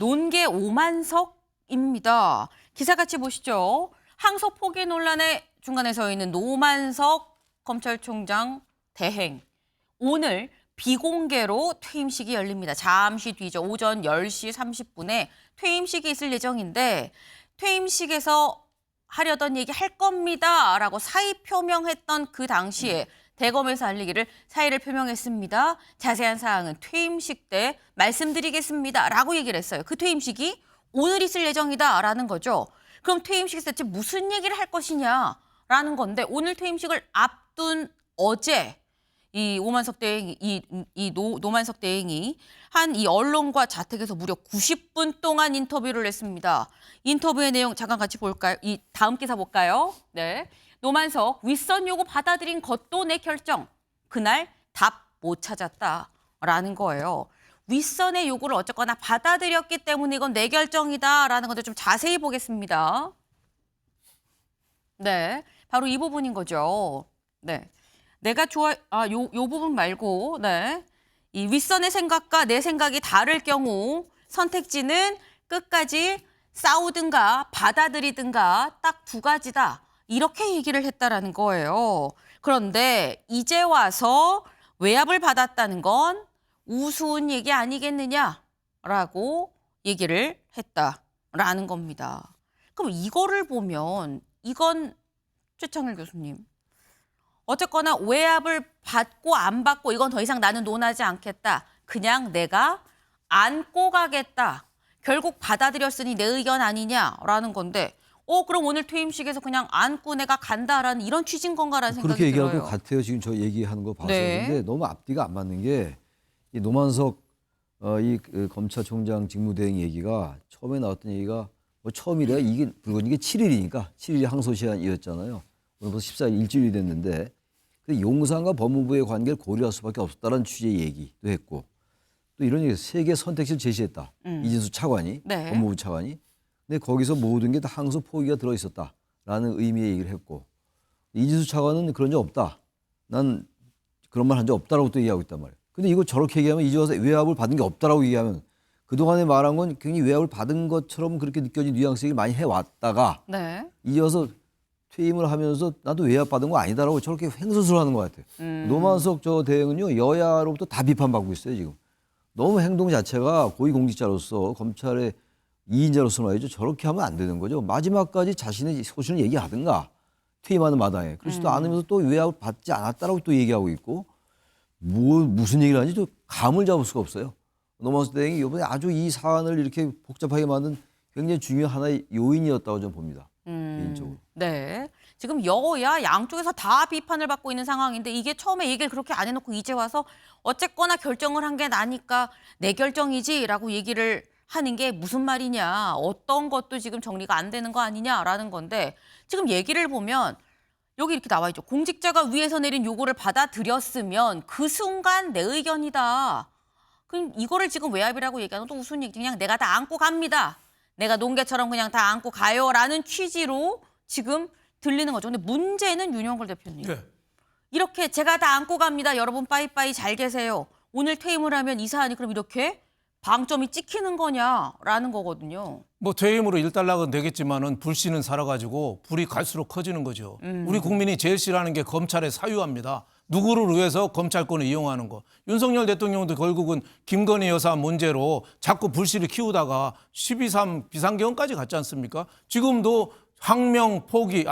논계 오만석입니다. 기사 같이 보시죠. 항소 포기 논란의 중간에 서 있는 노만석 검찰총장 대행. 오늘 비공개로 퇴임식이 열립니다. 잠시 뒤죠. 오전 10시 30분에 퇴임식이 있을 예정인데 퇴임식에서 하려던 얘기 할 겁니다. 라고 사의 표명했던 그 당시에 대검에서 알리기를 사의를 표명했습니다. 자세한 사항은 퇴임식 때 말씀드리겠습니다. 라고 얘기를 했어요. 그 퇴임식이 오늘 있을 예정이다. 라는 거죠. 그럼 퇴임식에서 대체 무슨 얘기를 할 것이냐. 라는 건데 오늘 퇴임식을 앞둔 어제 이 오만석 대행이 노만석 대행이 한 이 언론과 자택에서 무려 90분 동안 인터뷰를 했습니다. 인터뷰의 내용 잠깐 같이 볼까요? 이 다음 기사 볼까요? 네. 노만석 윗선 요구 받아들인 것도 내 결정. 그날 답 못 찾았다라는 거예요. 윗선의 요구를 어쨌거나 받아들였기 때문에 이건 내 결정이다라는 건데 좀 자세히 보겠습니다. 네, 바로 이 부분인 거죠. 네, 내가 요 부분 말고, 네, 이 윗선의 생각과 내 생각이 다를 경우 선택지는 끝까지 싸우든가 받아들이든가 딱 두 가지다. 이렇게 얘기를 했다라는 거예요. 그런데 이제 와서 외압을 받았다는 건 우스운 얘기 아니겠느냐라고 얘기를 했다라는 겁니다. 그럼 이거를 보면 이건 최창일 교수님 어쨌거나 외압을 받고 안 받고 이건 더 이상 나는 논하지 않겠다. 그냥 내가 안고 가겠다. 결국 받아들였으니 내 의견 아니냐라는 건데 그럼 오늘 퇴임식에서 그냥 안고 내가 간다라는 이런 취지인 건가라는 생각이 그렇게 얘기할 들어요. 것 같아요. 지금 저 얘기하는 거 봐서. 네. 근데 너무 앞뒤가 안 맞는 게 이 노만석 그 검찰총장 직무대행 얘기가 처음에 나왔던 얘기가 뭐 처음이래. 이게 불건 이게 7일이니까 7일이 항소시한이었잖아요. 오늘 벌써 14일 일주일이 됐는데 용산과 법무부의 관계를 고려할 수밖에 없었다는 취지의 얘기도 했고 또 이런 얘기 세 개 선택지를 제시했다. 이진수 차관이 네. 법무부 차관이. 근데 거기서 모든 게 다 항소 포기가 들어있었다라는 의미의 얘기를 했고 이진수 차관은 그런 적 없다. 난 그런 말 한 적 없다라고 또 얘기하고 있단 말이에요. 근데 이거 저렇게 얘기하면 이제 와서 외압을 받은 게 없다라고 얘기하면 그동안에 말한 건 굉장히 외압을 받은 것처럼 그렇게 느껴진 뉘앙스 얘기를 많이 해왔다가 네. 이제 와서 퇴임을 하면서 나도 외압 받은 거 아니다라고 저렇게 횡설수설하는 것 같아요. 노만석 저 대행은요 여야로부터 다 비판받고 있어요 지금. 너무 행동 자체가 고위공직자로서 검찰의 2인자로서 말이죠. 저렇게 하면 안 되는 거죠. 마지막까지 자신의 소신을 얘기하든가 퇴임하는 마당에. 그렇지도 않으면서 또 외압을 받지 않았다라고 또 얘기하고 있고 무슨 얘기를 하는지 또 감을 잡을 수가 없어요. 노만석 대행이 이번에 아주 이 사안을 이렇게 복잡하게 만든 굉장히 중요한 하나의 요인이었다고 저는 봅니다. 개인적으로. 네. 지금 여야 양쪽에서 다 비판을 받고 있는 상황인데 이게 처음에 얘기를 그렇게 안 해놓고 이제 와서 어쨌거나 결정을 한 게 나니까 내 결정이지라고 얘기를 하는 게 무슨 말이냐. 어떤 것도 지금 정리가 안 되는 거 아니냐라는 건데 지금 얘기를 보면 여기 이렇게 나와 있죠. 공직자가 위에서 내린 요구를 받아들였으면 그 순간 내 의견이다. 그럼 이거를 지금 외압이라고 얘기하는 또 무슨 얘기지? 그냥 내가 다 안고 갑니다. 내가 농개처럼 그냥 다 안고 가요라는 취지로 지금 들리는 거죠. 근데 문제는 윤영걸 대표님. 네. 이렇게 제가 다 안고 갑니다. 여러분 빠이빠이 잘 계세요. 오늘 퇴임을 하면 이 사안이 그럼 이렇게 방점이 찍히는 거냐라는 거거든요. 뭐 퇴임으로 일단락은 되겠지만은 불씨는 살아가지고 불이 갈수록 커지는 거죠. 우리 국민이 제일 싫어하는 게 검찰의 사유화입니다. 누구를 위해서 검찰권을 이용하는 거. 윤석열 대통령도 결국은 김건희 여사 문제로 자꾸 불씨를 키우다가 12.3 비상계엄까지 갔지 않습니까? 지금도 항명 포기,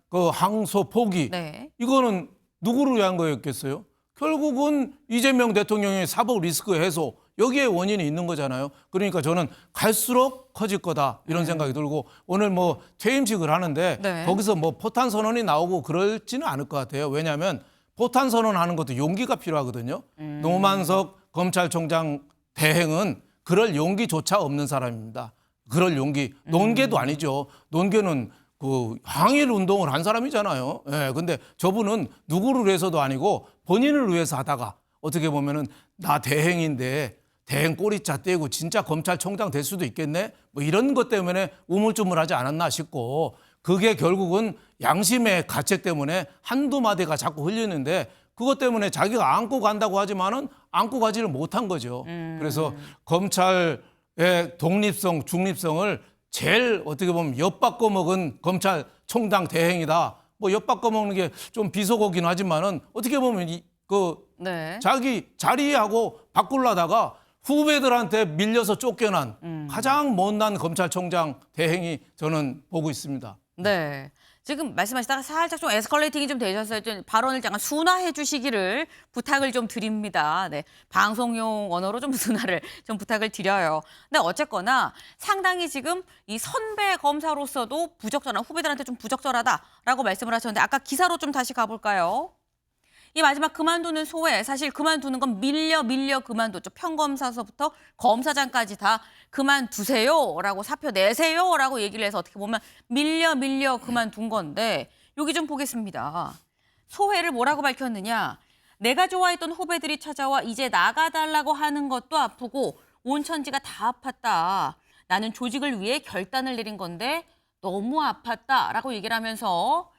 그 항소 포기. 네. 이거는 누구를 위한 거였겠어요? 결국은 이재명 대통령의 사법 리스크 해소 여기에 원인이 있는 거잖아요. 그러니까 저는 갈수록 커질 거다 이런 생각이 들고 오늘 뭐 퇴임식을 하는데 네. 거기서 뭐 포탄 선언이 나오고 그럴지는 않을 것 같아요. 왜냐하면 포탄 선언하는 것도 용기가 필요하거든요. 노만석 검찰총장 대행은 그럴 용기조차 없는 사람입니다. 그럴 용기. 논개도 아니죠. 논개는 그 항일 운동을 한 사람이잖아요. 예, 근데 저분은 누구를 위해서도 아니고 본인을 위해서 하다가 어떻게 보면은 나 대행인데 대행 꼬리자 떼고 진짜 검찰총장 될 수도 있겠네? 뭐 이런 것 때문에 우물쭈물하지 않았나 싶고 그게 결국은 양심의 가책 때문에 한두 마디가 자꾸 흘리는데 그것 때문에 자기가 안고 간다고 하지만은 안고 가지를 못한 거죠. 그래서 검찰 독립성, 중립성을 제일 어떻게 보면 엿바꿔 먹은 검찰총장 대행이다. 뭐 엿바꿔 먹는 게 좀 비속어긴 하지만은 어떻게 보면 네. 자기 자리하고 바꾸려다가 후배들한테 밀려서 쫓겨난 가장 못난 검찰총장 대행이 저는 보고 있습니다. 네. 지금 말씀하시다가 살짝 좀 에스컬레이팅이 좀 되셨어요. 좀 발언을 잠깐 순화해 주시기를 부탁을 좀 드립니다. 네. 방송용 언어로 좀 순화를 좀 부탁을 드려요. 근데 어쨌거나 상당히 지금 이 선배 검사로서도 부적절한, 후배들한테 좀 부적절하다라고 말씀을 하셨는데 아까 기사로 좀 다시 가볼까요? 이 마지막 그만두는 소회, 사실 그만두는 건 밀려 그만뒀죠. 평검사서부터 검사장까지 다 그만두세요라고 사표 내세요라고 얘기를 해서 어떻게 보면 밀려 그만둔 건데 여기 좀 보겠습니다. 소회를 뭐라고 밝혔느냐. 내가 좋아했던 후배들이 찾아와 이제 나가달라고 하는 것도 아프고 온천지가 다 아팠다. 나는 조직을 위해 결단을 내린 건데 너무 아팠다라고 얘기를 하면서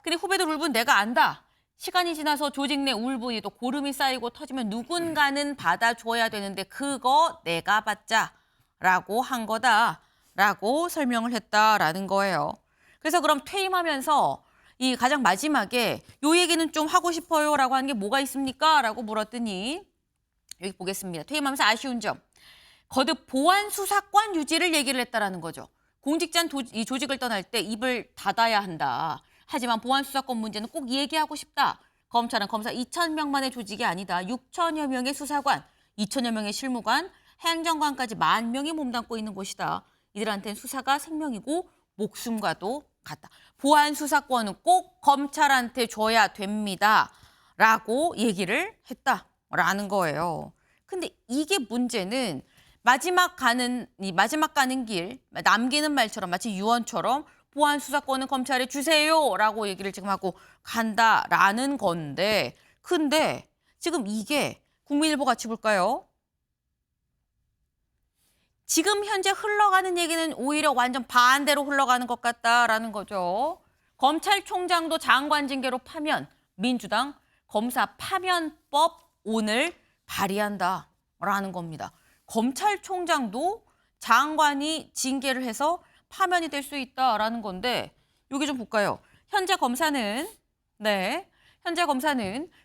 근데 후배들 울분 내가 안다. 시간이 지나서 조직 내 울분이 또 고름이 쌓이고 터지면 누군가는 받아줘야 되는데 그거 내가 받자라고 한 거다라고 설명을 했다라는 거예요. 그래서 그럼 퇴임하면서 이 가장 마지막에 요 얘기는 좀 하고 싶어요라고 하는 게 뭐가 있습니까? 라고 물었더니 여기 보겠습니다. 퇴임하면서 아쉬운 점. 거듭 보안 수사권 유지를 얘기를 했다라는 거죠. 공직자 이 조직을 떠날 때 입을 닫아야 한다. 하지만 보안 수사권 문제는 꼭 얘기하고 싶다. 검찰은 검사 2,000명만의 조직이 아니다. 6천여 명의 수사관, 2천여 명의 실무관, 행정관까지 10,000명이 몸담고 있는 곳이다. 이들한테는 수사가 생명이고 목숨과도 같다. 보안 수사권은 꼭 검찰한테 줘야 됩니다. 라고 얘기를 했다라는 거예요. 근데 이게 문제는 마지막 가는 길, 남기는 말처럼 마치 유언처럼 보안 수사권은 검찰에 주세요라고 얘기를 지금 하고 간다라는 건데 근데 지금 이게 국민일보 같이 볼까요? 지금 현재 흘러가는 얘기는 오히려 완전 반대로 흘러가는 것 같다라는 거죠. 검찰총장도 장관 징계로 파면 민주당 검사 파면법 오늘 발의한다라는 겁니다. 검찰총장도 장관이 징계를 해서 파면이 될 수 있다라는 건데 여기 좀 볼까요? 현재 검사는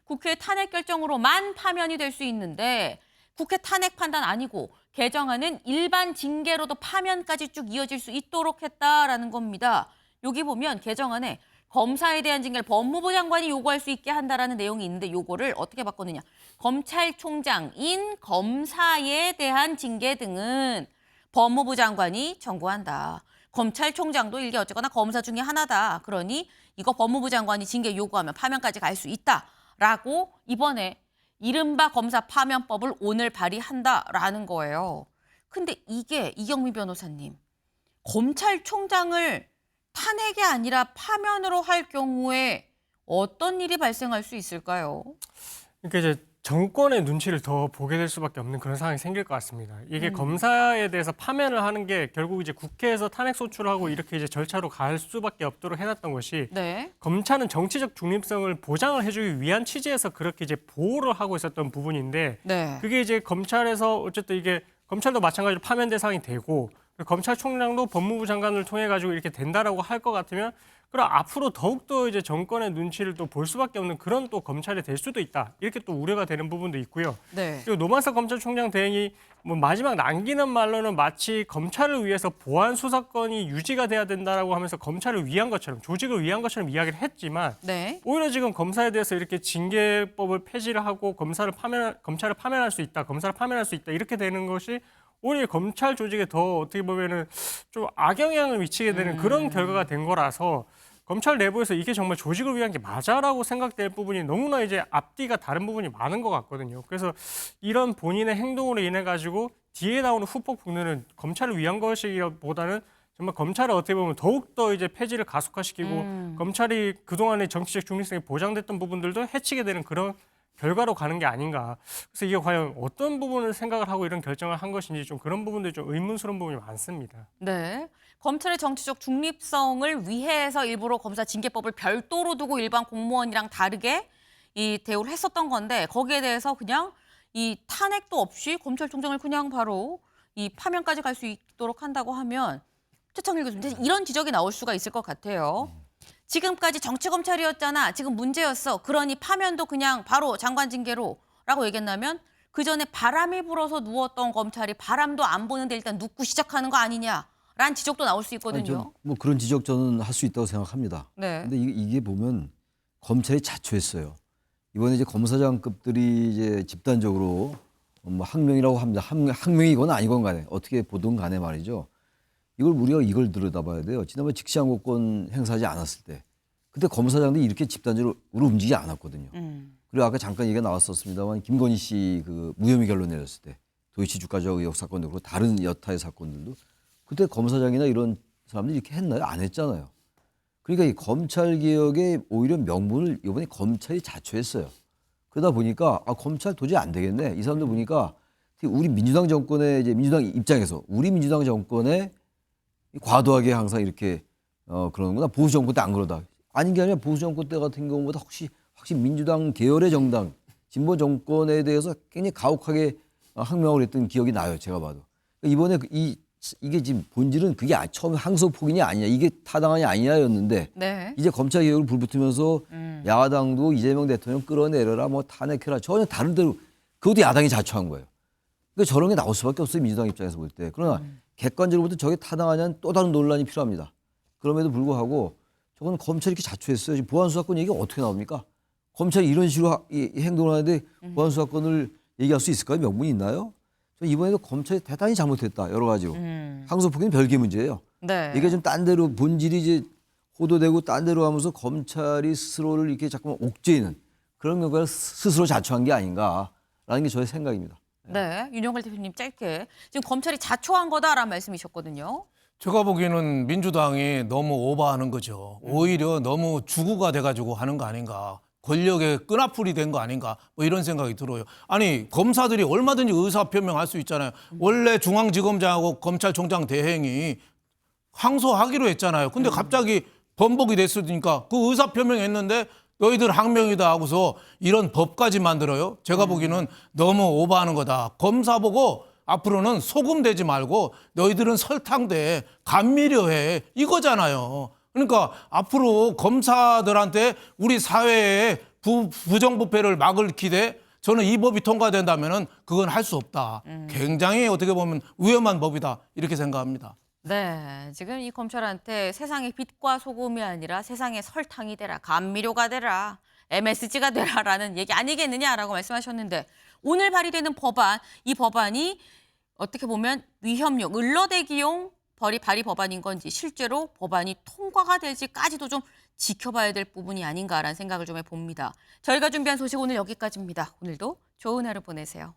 국회 탄핵 결정으로만 파면이 될 수 있는데 국회 탄핵 판단 아니고 개정안은 일반 징계로도 파면까지 쭉 이어질 수 있도록 했다라는 겁니다. 여기 보면 개정안에 검사에 대한 징계를 법무부 장관이 요구할 수 있게 한다라는 내용이 있는데 요거를 어떻게 바꿨느냐. 검찰총장인 검사에 대한 징계 등은 법무부 장관이 청구한다. 검찰총장도 이게 어쨌거나 검사 중에 하나다. 그러니 이거 법무부 장관이 징계 요구하면 파면까지 갈 수 있다라고 이번에 이른바 검사 파면법을 오늘 발의한다라는 거예요. 근데 이게 이경미 변호사님, 검찰총장을 탄핵이 아니라 파면으로 할 경우에 어떤 일이 발생할 수 있을까요? 그러니까 이제 정권의 눈치를 더 보게 될 수밖에 없는 그런 상황이 생길 것 같습니다. 이게 검사에 대해서 파면을 하는 게 결국 이제 국회에서 탄핵 소추하고 이렇게 이제 절차로 갈 수밖에 없도록 해놨던 것이 네. 검찰은 정치적 중립성을 보장을 해주기 위한 취지에서 그렇게 이제 보호를 하고 있었던 부분인데 네. 그게 이제 검찰에서 어쨌든 이게 검찰도 마찬가지로 파면 대상이 되고 검찰총장도 법무부 장관을 통해 가지고 이렇게 된다라고 할 것 같으면 그럼 앞으로 더욱더 이제 정권의 눈치를 또 볼 수밖에 없는 그런 또 검찰이 될 수도 있다. 이렇게 또 우려가 되는 부분도 있고요. 네. 그리고 노만석 검찰총장 대행이 뭐 마지막 남기는 말로는 마치 검찰을 위해서 보안 수사권이 유지가 돼야 된다라고 하면서 검찰을 위한 것처럼 조직을 위한 것처럼 이야기를 했지만 네. 오히려 지금 검사에 대해서 이렇게 징계법을 폐지를 하고 검찰을 파면할 수 있다. 검사를 파면할 수 있다. 이렇게 되는 것이 오히려 검찰 조직에 더 어떻게 보면은 좀 악영향을 미치게 되는 그런 결과가 된 거라서 검찰 내부에서 이게 정말 조직을 위한 게 맞아라고 생각될 부분이 너무나 이제 앞뒤가 다른 부분이 많은 것 같거든요. 그래서 이런 본인의 행동으로 인해 가지고 뒤에 나오는 후폭 풍론은 검찰을 위한 것이기보다는 정말 검찰을 어떻게 보면 더욱더 이제 폐지를 가속화시키고 검찰이 그동안의 정치적 중립성이 보장됐던 부분들도 해치게 되는 그런 결과로 가는 게 아닌가. 그래서 이게 과연 어떤 부분을 생각을 하고 이런 결정을 한 것인지 좀 그런 부분들이 좀 의문스러운 부분이 많습니다. 네. 검찰의 정치적 중립성을 위해서 일부러 검사 징계법을 별도로 두고 일반 공무원이랑 다르게 이 대우를 했었던 건데 거기에 대해서 그냥 이 탄핵도 없이 검찰총장을 그냥 바로 이 파면까지 갈 수 있도록 한다고 하면 최창일 교수님 이런 지적이 나올 수가 있을 것 같아요. 지금까지 정치검찰이었잖아. 지금 문제였어. 그러니 파면도 그냥 바로 장관 징계로라고 얘기했다면 그 전에 바람이 불어서 누웠던 검찰이 바람도 안 부는데 일단 눕고 시작하는 거 아니냐라는 지적도 나올 수 있거든요. 뭐 그런 지적 저는 할 수 있다고 생각합니다. 네. 근데 이게 보면 검찰이 자초했어요. 이번에 이제 검사장급들이 이제 집단적으로 뭐 항명이라고 합니다. 항명이건 아니건 간에 어떻게 보든 간에 말이죠. 우리가 이걸 들여다봐야 돼요. 지난번 직시항고권 행사하지 않았을 때 그때 검사장들이 이렇게 집단적으로 움직이지 않았거든요. 그리고 아까 잠깐 얘기가 나왔었습니다만 김건희 씨 그 무혐의 결론 내렸을 때 도이치 주가적 의혹 사건도 그렇고 다른 여타의 사건들도 그때 검사장이나 이런 사람들이 이렇게 했나요? 안 했잖아요. 그러니까 이 검찰 개혁의 오히려 명분을 이번에 검찰이 자초했어요. 그러다 보니까 검찰 도저히 안 되겠네. 이 사람들 보니까 우리 민주당 정권의 이제 민주당 입장에서 우리 민주당 정권에 과도하게 항상 이렇게 그러는구나. 보수 정권 때 안 그러다. 아닌 게 아니라 보수 정권 때 같은 경우보다 확실히 민주당 계열의 정당 진보 정권에 대해서 굉장히 가혹하게 항명을 했던 기억이 나요. 제가 봐도. 이번에 이게 지금 본질은 그게 처음에 항소폭인이 아니냐. 이게 타당하냐 아니냐였는데 네. 이제 검찰 개혁을 불붙으면서 야당도 이재명 대통령 끌어내려라 뭐 탄핵해라 전혀 다른 데로 그것도 야당이 자초한 거예요. 그러니까 저런 게 나올 수밖에 없어요. 민주당 입장에서 볼 때. 그러나 객관적으로 볼 때 저게 타당하냐는 또 다른 논란이 필요합니다. 그럼에도 불구하고 저건 검찰이 이렇게 자초했어요. 지금 보안수사권 얘기가 어떻게 나옵니까? 검찰이 이런 식으로 행동을 하는데 보안수사권을 얘기할 수 있을까요? 명분이 있나요? 저 이번에도 검찰이 대단히 잘못했다. 여러 가지로. 항소폭행은 별개 문제예요. 네. 이게 좀 딴 데로 본질이 이제 호도되고 딴 데로 하면서 검찰이 스스로를 이렇게 자꾸만 옥죄이는 그런 결과를 스스로 자초한 게 아닌가라는 게 저의 생각입니다. 네. 윤영걸 대표님 짧게 지금 검찰이 자초한 거다라는 말씀이셨거든요. 제가 보기에는 민주당이 너무 오버하는 거죠. 오히려 너무 주구가 돼가지고 하는 거 아닌가. 권력의 끈앞풀이 된 거 아닌가. 뭐 이런 생각이 들어요. 아니 검사들이 얼마든지 의사표명할 수 있잖아요. 원래 중앙지검장하고 검찰총장 대행이 항소하기로 했잖아요. 근데 갑자기 번복이 됐으니까 그 의사표명했는데 너희들 항명이다 하고서 이런 법까지 만들어요. 제가 보기에는 너무 오버하는 거다. 검사 보고 앞으로는 소금되지 말고 너희들은 설탕돼 감미료해 이거잖아요. 그러니까 앞으로 검사들한테 우리 사회의 부정부패를 막을 기대 저는 이 법이 통과된다면은 그건 할 수 없다. 굉장히 어떻게 보면 위험한 법이다 이렇게 생각합니다. 네, 지금 이 검찰한테 세상의 빛과 소금이 아니라 세상의 설탕이 되라, 감미료가 되라, MSG가 되라라는 얘기 아니겠느냐라고 말씀하셨는데 오늘 발의되는 법안, 이 법안이 어떻게 보면 위협용, 을러대기용 발의 법안인 건지 실제로 법안이 통과가 될지까지도 좀 지켜봐야 될 부분이 아닌가라는 생각을 좀 해봅니다. 저희가 준비한 소식 오늘 여기까지입니다. 오늘도 좋은 하루 보내세요.